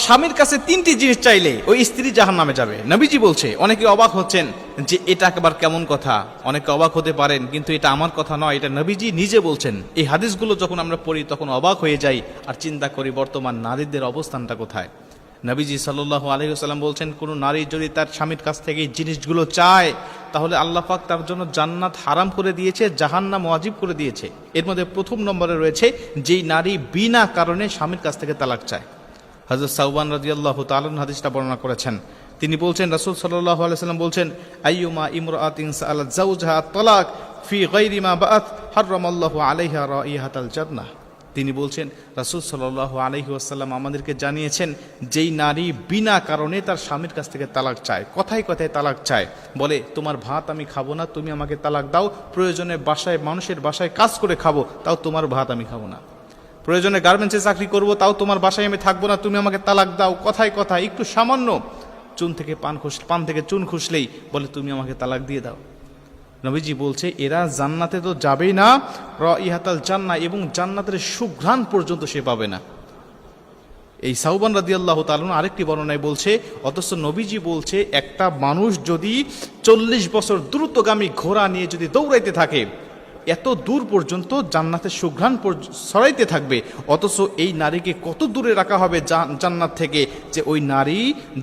স্বামীর কাছে 3টি জিনিস চাইলে ওই স্ত্রী জাহান্নামে যাবে। নবীজি বলছে, অনেকে অবাক হচ্ছেন যে এটা একবার কেমন কথা, অনেকে অবাক হতে পারেন, কিন্তু এটা আমার কথা নয়, এটা নবীজি নিজে বলছেন। এই হাদিসগুলো যখন আমরা পড়ি তখন অবাক হয়ে যাই আর চিন্তা করি বর্তমান নারীদের অবস্থানটা কোথায়। নবীজি সাল্লাল্লাহু আলাইহি ওয়াসাল্লাম বলছেন, কোন নারী যদি তার স্বামীর কাছ থেকে এই জিনিসগুলো চায় তাহলে আল্লাহ পাক তার জন্য জান্নাত হারাম করে দিয়েছে, জাহান্নাম ওয়াজিব করে দিয়েছে। এর মধ্যে প্রথম নম্বরে রয়েছে যেই নারী বিনা কারণে স্বামীর কাছ থেকে তালাক চায়। হযরত সাওবান রাদিয়াল্লাহু তাআলা হাদিসটা বর্ণনা করেছেন। তিনি বলছেন, রাসূল সাল্লাল্লাহু আলাইহি ওয়াসাল্লাম বলছেন, আইয়ুমা ইমরাআতিন সাআলাত যাওজাহা তালাক ফি গায়রি মা বাআত হারামাল্লাহু আলাইহা রাইহাতাল জান্নাহ। তিনি বলছেন, রাসূল সাল্লাল্লাহু আলাইহি ওয়াসাল্লাম আমাদেরকে জানিয়েছেন, যেই নারী বিনা কারণে তার স্বামীর কাছ থেকে তালাক চায়, কথায় কথায় তালাক চায়, বলে তোমার ভাত আমি খাবো না, তুমি আমাকে তালাক দাও, প্রয়োজনে বাসায় মানুষের বাসায় কাজ করে খাবো, তাও তোমার ভাত আমি খাবো না, প্রয়োজনে গার্মেন্টসে চাকরি করব, তাও তোমার বাসায় আমি থাকবো না, তুমি আমাকে তালাক দাও, কথায় কথায় একটু সামান্য পান থেকে চুন খুশলেই বলে তুমি আমাকে তালাক দিয়ে দাও। নবীজি বলছে এরা জান্নাতে তো যাবেই না, রাইহাতাল জান্নাহ, এবং জান্নাতের সুঘ্রাণ পর্যন্ত সে পাবে না। এই সাওবান রাদিয়াল্লাহু তাআলা আরেকটি বর্ণনায় বলছে, অথচ নবীজি বলছে একটা মানুষ যদি 40 বছর দ্রুতগামী ঘোড়া নিয়ে যদি দৌড়াইতে থাকে, এত দূর পর্যন্ত জান্নাতের সুঘ্রাণ ছড়াইতে থাকবে, অথচ এই নারীকে কত দূরে রাখা হবে জান্নাত থেকে যে ওই নারী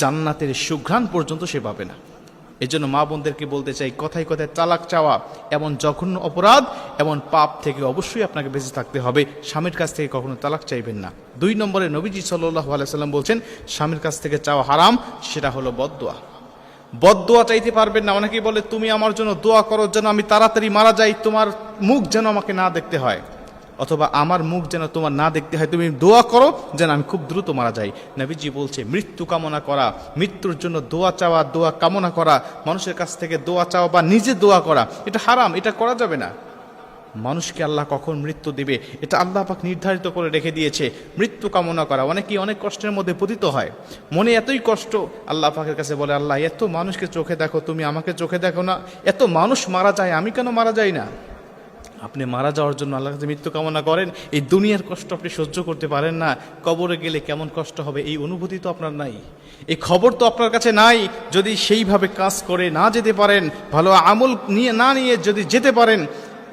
জান্নাতের সুঘ্রাণ পর্যন্ত সে পাবে না। এজন্য মা বোনদেরকে বলতে চাই, কথায় কথায় তালাক চাওয়া এমন জঘন্য অপরাধ, এমন পাপ থেকে অবশ্যই আপনাকে বেঁচে থাকতে হবে। স্বামীর কাছ থেকে কখনো তালাক চাইবেন না। 2 নম্বরে নবীজি সাল্লাল্লাহু আলাইহি ওয়াসাল্লাম বলছেন, স্বামীর কাছ থেকে চাওয়া হারাম, সেটা হলো বদদোয়া। বদদোয়া চাইতে পারবেন না। অনেকেই বলে তুমি আমার জন্য দোয়া করো যেন আমি তাড়াতাড়ি মারা যাই, তোমার মুখ যেন আমাকে না দেখতে হয়, অথবা আমার মুখ যেন তোমার না দেখতে হয়, তুমি দোয়া করো যেন আমি খুব দ্রুত মারা যাই। নবীজি বলছে, মৃত্যু কামনা করা, মৃত্যুর জন্য দোয়া চাওয়া, দোয়া কামনা করা, মানুষের কাছ থেকে দোয়া চাওয়া বা নিজে দোয়া করা, এটা হারাম, এটা করা যাবে না। মানুষকে আল্লাহ কখন মৃত্যু দিবে এটা আল্লাহ পাক নির্ধারিত করে রেখে দিয়েছে। মৃত্যু কামনা করা, অনেকেই অনেক কষ্টের মধ্যে পতিত হয়, মনে এতই কষ্ট, আল্লাহ পাকের কাছে বলে, আল্লাহ এত মানুষকে চোখে দেখো, তুমি আমাকে চোখে দেখো না, এত মানুষ মারা যায়, আমি কেন মারা যাই না? আপনি মারা যাওয়ার জন্য আল্লাহর কাছে মৃত্যু কামনা করেন, এই দুনিয়ার কষ্ট আপনি সহ্য করতে পারেন না, কবরে গেলে কেমন কষ্ট হবে এই অনুভূতি তো আপনার নাই, এই খবর তো আপনার কাছে নাই। যদি সেইভাবে কাজ করে না যেতে পারেন, ভালো আমল নিয়ে যদি যেতে পারেন,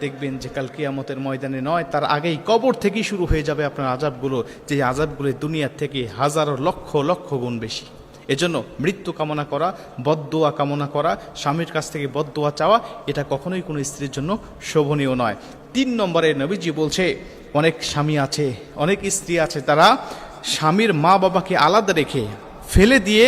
দেখবেন যে কাল কিয়ামতের ময়দানে নয়, তার আগেই কবর থেকেই শুরু হয়ে যাবে আপনার আযাবগুলো, যে আযাবগুলো দুনিয়ার থেকে হাজারো লক্ষ লক্ষ গুণ বেশি। এজন্য মৃত্যু কামনা করা, বদদোয়া কামনা করা, স্বামীর কাছ থেকে বদদোয়া চাওয়া, এটা কখনোই কোনো স্ত্রীর জন্য শোভনীয় নয়। 3 নম্বরে নবীজি বলছে, অনেক স্বামী আছে, অনেক স্ত্রী আছে, তারা স্বামীর মা বাবাকে আলাদা রেখে ফেলে দিয়ে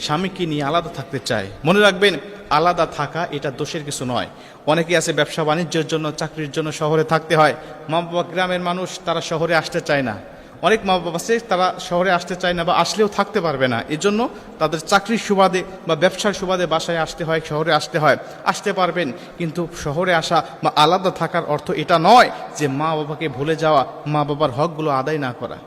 স্বামীকে নিয়ে আলাদা থাকতে চায়। মনে রাখবেন, আলাদা থাকা এটা দোষের কিছু নয়। অনেকে আছে ব্যবসা বাণিজ্যের জন্য, চাকরির জন্য শহরে থাকতে হয়, মা বাবা গ্রামের মানুষ, তারা শহরে আসতে চায় না। অনেক মা বাবা আছে তারা শহরে আসতে চায় না বা আসলেও থাকতে পারবে না, এজন্য তাদের চাকরির সুবাদে বা ব্যবসার সুবাদে বাসায় আসতে হয়, শহরে আসতে হয়। আসতে পারবেন, কিন্তু শহরে আসা বা আলাদা থাকার অর্থ এটা নয় যে মা বাবাকে ভুলে যাওয়া, মা বাবার হকগুলো আদায় না করা।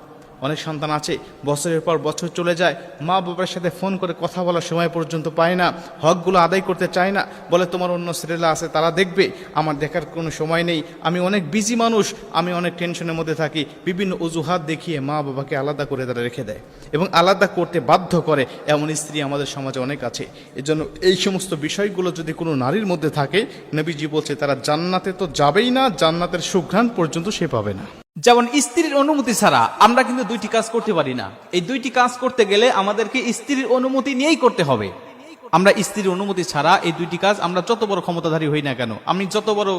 অনেক সন্তান আছে বছরের পর বছর চলে যায়, মা বাবার সাথে ফোন করে কথা বলার সময় পর্যন্ত পায় না, হকগুলো আদায় করতে চায় না, বলে তোমার অন্য ছেলেরা আছে তারা দেখবে, আমার দেখার কোনো সময় নেই, আমি অনেক বিজি মানুষ, আমি অনেক টেনশনের মধ্যে থাকি। বিভিন্ন অজুহাত দেখিয়ে মা বাবাকে আলাদা করে তারা রেখে দেয় এবং আলাদা করতে বাধ্য করে, এমন স্ত্রী আমাদের সমাজে অনেক আছে। এজন্য এই সমস্ত বিষয়গুলো যদি কোনো নারীর মধ্যে থাকে, নবীজি বলছে তারা জান্নাতে তো যাবেই না, জান্নাতের সুঘ্রাণ পর্যন্ত সে পাবে না। যেমন স্ত্রীর অনুমতি ছাড়া আমরা কিন্তু 2টি কাজ করতে পারি না। এই 2টি কাজ করতে গেলে আমাদেরকে স্ত্রীর অনুমতি নিয়েই করতে হবে। আমরা স্ত্রীর অনুমতি ছাড়া এই 2টি কাজ, আমরা যত বড় ক্ষমতাধারী হই না কেন, আমি যত বড়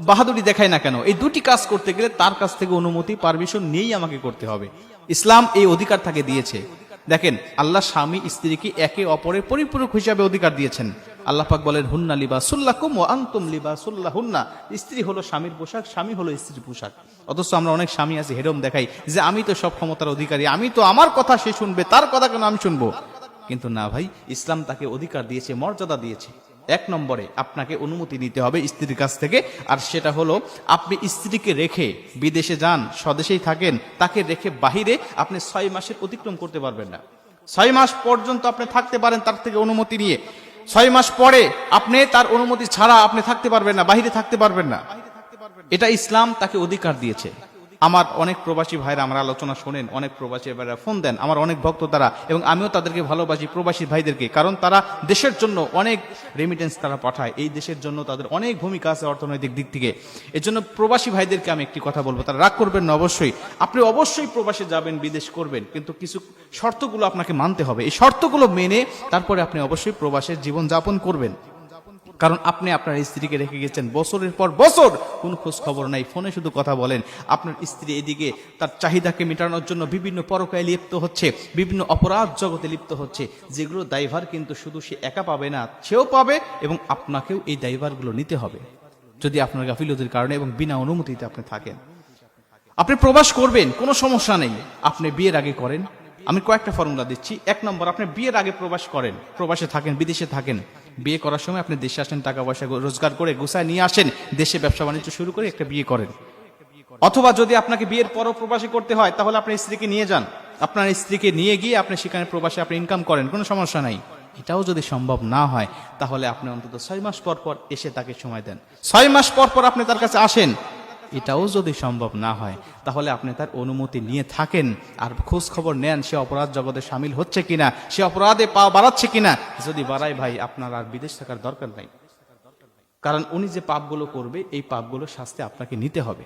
বাহাদুরি দেখাই না কেন, এই 2টি কাজ করতে গেলে তার কাছ থেকে অনুমতি, পারমিশন নিয়েই আমাকে করতে হবে। ইসলাম এই অধিকার তাকে দিয়েছে। দেখেন, আল্লাহ স্বামী স্ত্রীকে একে অপরের পরিপূরক হিসাবে অধিকার দিয়েছেন। আল্লাহ পাক বলেন, হুন্না লিবাসুল লাকুম ওয়া আনতুম লিবাসুল লাহুন্না। স্ত্রী হলো স্বামীর পোশাক, স্বামী হলো স্ত্রীর পোশাক। অথচ আমরা অনেক স্বামী আছি হেরম দেখাই যে আমি তো সব ক্ষমতার অধিকারী, আমি তো, আমার কথা সে শুনবে, তার কথা কেন আমি শুনবো? কিন্তু না ভাই, ইসলাম তাকে অধিকার দিয়েছে, মর্যাদা দিয়েছে। 1 নম্বরে আপনাকে অনুমতি নিতে হবে স্ত্রীর কাছ থেকে, আর সেটা হলো আপনি স্ত্রীকে রেখে বিদেশে যান, স্বদেশেই থাকেন, তাকে রেখে বাহিরে আপনি 6 মাসের অতিক্রম করতে পারবেন না। 6 মাস পর্যন্ত আপনি থাকতে পারেন তার থেকে অনুমতি নিয়ে, 6 মাস পরে আপনি তার অনুমতি ছাড়া আপনি থাকতে পারবেন না, বাহিরে থাকতে পারবেন না। এটা ইসলাম তাকে অধিকার দিয়েছে। আমার অনেক প্রবাসী ভাইরা আমার আলোচনা শোনেন, অনেক প্রবাসী ভাইরা ফোন দেন, আমার অনেক ভক্ত তারা, এবং আমিও তাদেরকে ভালোবাসি প্রবাসী ভাইদেরকে, কারণ তারা দেশের জন্য অনেক রেমিটেন্স তারা পাঠায়, এই দেশের জন্য তাদের অনেক ভূমিকা আছে অর্থনৈতিক দিক থেকে। এর জন্য প্রবাসী ভাইদেরকে আমি একটি কথা বলবো, তারা রাগ করবেন না অবশ্যই, আপনি অবশ্যই প্রবাসে যাবেন, বিদেশ করবেন, কিন্তু কিছু শর্তগুলো আপনাকে মানতে হবে। এই শর্তগুলো মেনে তারপরে আপনি অবশ্যই প্রবাসের জীবন যাপন করবেন। কারণ আপনি আপনার স্ত্রীকে রেখে গেছেন বছরের পর বছর, কোনো খোঁজ খবর নাই, ফোনে শুধু কথা বলেন। আপনার স্ত্রী এদিকে তার চাহিদাকে মেটানোর জন্য বিভিন্ন পরকায় লিপ্ত হচ্ছে, বিভিন্ন অপরাধ জগতে লিপ্ত হচ্ছে, যেগুলো দায়ভার কিন্তু শুধু সে একা পাবে না, সেও পাবে, এবং আপনাকেও এই দায়ভারগুলো নিতে হবে যদি আপনার গাফিলতির কারণে এবং বিনা অনুমতিতে আপনি থাকেন। আপনি প্রবাস করবেন, কোনো সমস্যা নেই, আপনি বিয়ের আগে করেন। আমি কয়েকটা ফর্মুলা দিচ্ছি। 1 নম্বর, আপনি বিয়ের আগে প্রবাস করেন, প্রবাসে থাকেন, বিদেশে থাকেন, বিয়ে করার সময় আপনি দেশে আসেন, টাকা পয়সা রোজগার করে গুছায় নিয়ে আসেন, দেশে ব্যবসা বাণিজ্য শুরু করে একটা বিয়ে করেন। অথবা যদি আপনাকে বিয়ের পরও প্রবাসী করতে হয়, তাহলে আপনার স্ত্রীকে নিয়ে যান, আপনার স্ত্রীকে নিয়ে গিয়ে আপনি সেখানে প্রবাসে আপনি ইনকাম করেন, কোনো সমস্যা নাই। এটাও যদি সম্ভব না হয়, তাহলে আপনি অন্তত 6 মাস পর পর এসে তাকে সময় দেন, 6 মাস পর পর আপনি তার কাছে আসেন। এটাও যদি সম্ভব না হয়, তাহলে আপনি তার অনুমতি নিয়ে থাকেন, আর খোঁজ খবর নেন সে অপরাধ জগতে সামিল হচ্ছে কিনা, সে অপরাধে পা বাড়াচ্ছে কিনা। যদি বাড়ায় ভাই, আপনার আর বিদেশ থাকার দরকার নাই, কারণ উনি যে পাপগুলো করবে, এই পাপগুলো শাস্তি আপনাকে নিতে হবে।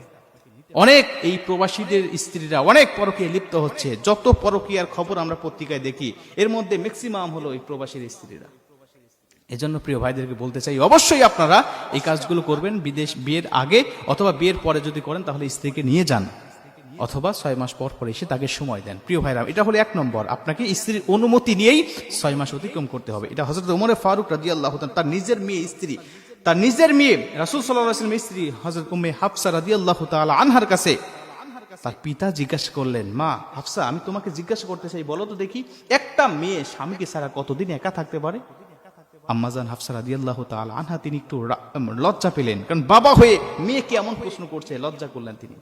অনেক এই প্রবাসীদের স্ত্রীরা অনেক পরকীয়ায় লিপ্ত হচ্ছে, যত পরকীয়ার খবর আমরা পত্রিকায় দেখি, এর মধ্যে ম্যাক্সিমাম হলো এই প্রবাসীর স্ত্রীরা। এজন্য প্রিয় ভাইদেরকে বলতে চাই, অবশ্যই আপনারা এই কাজগুলো করবেন, বিদেশ বিয়ের আগে অথবা বিয়ের পরে যদি করেন, তাহলে স্ত্রীকে নিয়ে যান, অথবা 6 মাস পর পর এসে তাকে সময় দেন। প্রিয় ভাইরা, এটা হলো 1 নম্বর, আপনাকে স্ত্রীর অনুমতি নিয়েই 6 মাস অতিক্রম করতে হবে। এটা হযরত ওমর ফারুক রাদিয়াল্লাহু তাআলা, তার নিজের মেয়ে স্ত্রী, তার নিজের মেয়ে রাসূল সাল্লাল্লাহু আলাইহি ওয়াসাল্লামের স্ত্রী হযরত উম্মে হাফসা রাদিয়াল্লাহু তাআলা আনহার কাছে তার পিতা জিজ্ঞাসা করলেন, মা হাফসা, আমি তোমাকে জিজ্ঞাসা করতে চাই, বলো তো দেখি, একটা মেয়ে স্বামীকে ছাড়া কতদিন একা থাকতে পারে? আম্মাজান হাফসা রাদিয়াল্লাহু তাআলা আনহা তিনি একটু লজ্জা পেলেন, কারণ বাবা হয়ে মেয়েকে এমন প্রশ্ন করছে, লজ্জা করলেন তিনি।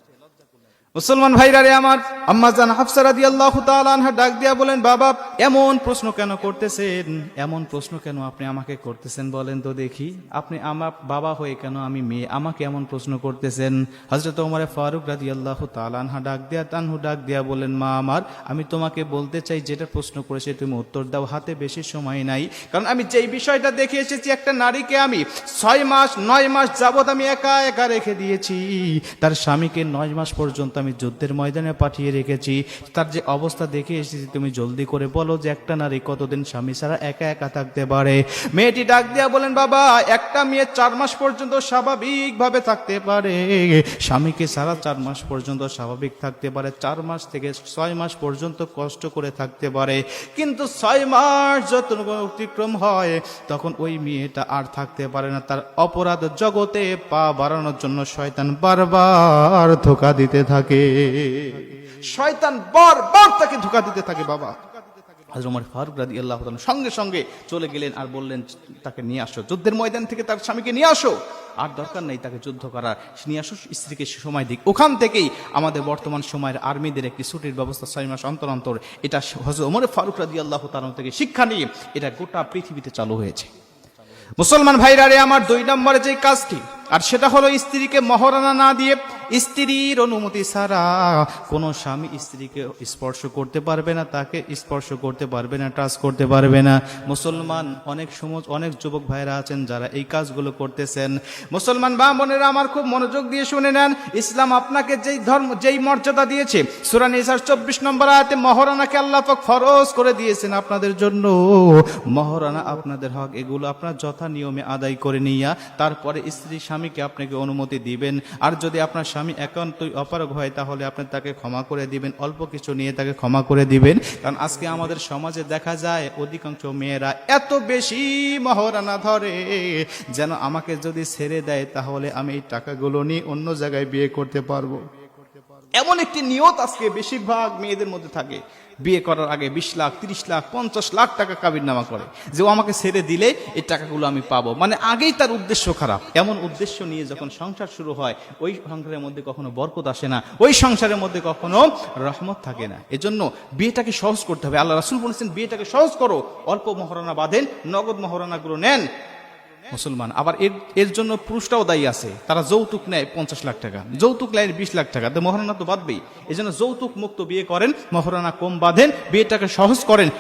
মুসলমান ভাইরা রে আমার, আম্মাজান হাফসা রাদিয়াল্লাহু তাআলা আনহা ডাক দিয়া বলেন, বাবা এমন প্রশ্ন কেন করতেছেন, এমন প্রশ্ন কেন আপনি আমাকে করতেছেন, বলেন তো দেখি, আপনি আমার বাবা হয়ে কেন আমি মেয়ে, আমাকে এমন প্রশ্ন করতেছেন? হযরত ওমর ফারুক রাদিয়াল্লাহু তাআলা আনহা ডাক দিয়া বলেন, মা আমার, আমি তোমাকে বলতে চাই, যেটা প্রশ্ন করেছে তুমি উত্তর দাও, হাতে বেশি সময় নাই। কারণ আমি যেই বিষয়টা দেখে এসেছি, একটা নারীকে আমি 6 মাস 9 মাস যাবত আমি একা একা রেখে দিয়েছি, তার স্বামীকে 9 মাস পর্যন্ত আমি যুদ্ধের ময়দানে পাঠিয়ে রেখেছি, তার যে অবস্থা দেখে এসেছি, তুমি জলদি করে বলো যে একটা নারী কতদিন স্বামী ছাড়া একা একা থাকতে পারে? মেয়েটি ডাক দিয়া বলেন, বাবা একটা মেয়ে 4 মাস পর্যন্ত স্বাভাবিকভাবে থাকতে পারে, স্বামীকে ছাড়া 4 মাস পর্যন্ত স্বাভাবিক থাকতে পারে, 4 মাস থেকে 6 মাস পর্যন্ত কষ্ট করে থাকতে পারে, কিন্তু 6 মাস যত অতিক্রম হয়, তখন ওই মেয়েটা আর থাকতে পারে না, তার অপরাধ জগতে পা বাড়ানোর জন্য শয়তান বারবার ধোঁকা দিতে থাকে, শয়তান বারবার তাকে ধোঁকা দিতে থাকে। বাবা হযরত ওমর ফারুক রাদিয়াল্লাহু তাআলা সঙ্গে সঙ্গে চলে গেলেন আর বললেন, তাকে নিয়ে আসো, যুদ্ধের ময়দান থেকে তার স্বামীকে নিয়ে আসো, আর দরকার নেই তাকে যুদ্ধ করার, নিয়ে আসো, স্ত্রীকে সময় দিক। ওখান থেকেই আমাদের বর্তমান সময়ের আর্মিদের একটি ছুটির ব্যবস্থা 6 মাস অন্তর অন্তর, এটা হযরত ওমর ফারুক রাদিয়াল্লাহু তাআলা থেকে শিক্ষা নিয়ে এটা গোটা পৃথিবীতে চালু হয়েছে। মুসলমান ভাইরা রে আমার, 2 নম্বরে যে কাজটি, আর সেটা হলো স্ত্রীকে মহারানা না দিয়ে, স্ত্রীর অনুমতি ছাড়া কোনো স্বামী স্ত্রীকে স্পর্শ করতে পারবে না, তাকে স্পর্শ করতে পারবে না, টাচ করতে পারবে না। মুসলমান অনেক যুবক ভাইরা আছেন যারা এই কাজগুলো করতেছেন। মুসলমান মা বোনেরা আমার, খুব মনোযোগ দিয়ে শুনে নেন, ইসলাম আপনাকে যেই মর্যাদা দিয়েছে, সূরা নিসার 24 নম্বর আয়াতে মহারানাকে আল্লাহ পাক ফরজ করে দিয়েছেন আপনাদের জন্য। মহারানা আপনাদের হক, এগুলো আপনার যথা নিয়মে আদায় করে নিয়া তারপরে স্ত্রী স্বামীকে আপনাকে অনুমতি দিবেন। আর যদি আপনার স্বামী একান্তই অপারগ হয়, তাহলে আপনি তাকে ক্ষমা করে দিবেন, অল্প কিছু নিয়ে তাকে ক্ষমা করে দিবেন। কারণ আজকে আমাদের সমাজে দেখা যায় অধিকাংশ মেয়েরা এত বেশি মহারানা ধরে, যেন আমাকে যদি ছেড়ে দেয় তাহলে আমি এই টাকাগুলো নিয়ে অন্য জায়গায় বিয়ে করতে পারবো, এমন একটি নিয়ত আজকে বেশিরভাগ মেয়েদের মধ্যে থাকে। বিয়ে করার আগে 20 লাখ 30 লাখ 50 লাখ টাকা কাবিরনামা করে, যে ও আমাকে ছেড়ে দিলে এই টাকাগুলো আমি পাবো, মানে আগেই তার উদ্দেশ্য খারাপ। এমন উদ্দেশ্য নিয়ে যখন সংসার শুরু হয়, ওই সংসারের মধ্যে কখনো বরকত আসে না, ওই সংসারের মধ্যে কখনো রহমত থাকে না। এজন্য বিয়েটাকে সহজ করতে হবে। আল্লাহ রাসূল বলেছেন, বিয়েটাকে সহজ করো, অল্প মহারণা বাঁধেন, নগদ মহারণাগুলো নেন। মুসলমান। আবার এর জন্য পুরুষটাও দায়ী আছে, তারা যৌতুক নেয় 50 লাখ টাকা, যৌতুক নেয় 20 লাখ টাকা, তো মহারণা তো বাঁধবেই। এই জন্য যৌতুক মুক্ত বিয়ে করেন, মহারণা কম বাঁধেন, বিয়েটাকে সহজ করেন।